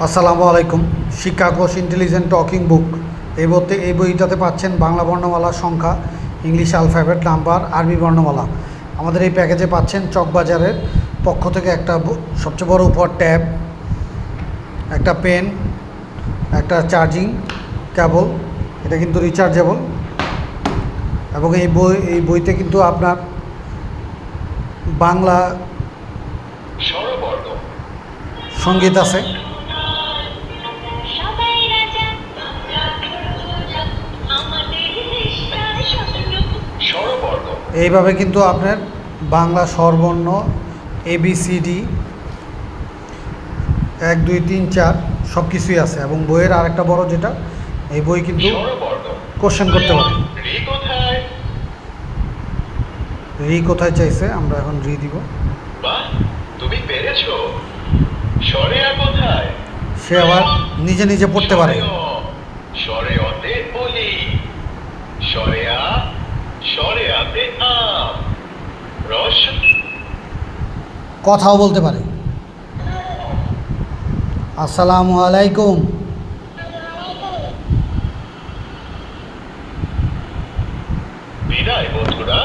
আসসালামু আলাইকুম। Shikkhakosh intelligent talking book এই বইটাতে পাচ্ছেন বাংলা বর্ণমালা, সংখ্যা, ইংলিশ অ্যালফাবেট, নাম্বার, আরবি বর্ণমালা। আমাদের এই প্যাকেজে পাচ্ছেন চকবাজারের পক্ষ থেকে একটা সবচেয়ে বড় উপহার ট্যাব, একটা পেন, একটা চার্জিং কেবল, এটা কিন্তু রিচার্জেবল। এবং এই বইতে কিন্তু আপনার বাংলা সঙ্গীত আছে। এইভাবে কিন্তু আপনার বাংলা স্বরবর্ণ ABCD 1 2 3 4 সব কিছুই আছে। এবং বইয়ের আরেকটা বড় যেটা, এই বই কিন্তু কোশ্চেন করতে পারে। রি কোথায় চাইছে, আমরা এখন রি দিব। তুমি পেরেছো। সরেয়া কোথায়? সে আবার নিজে নিজে পড়তে পারে। সরে অতে বলি, সরেয়া, সরেয়াতে আম, রস, কথাও বলতে পারে। আসসালামু আলাইকুম। বিদায় বন্ধুরা।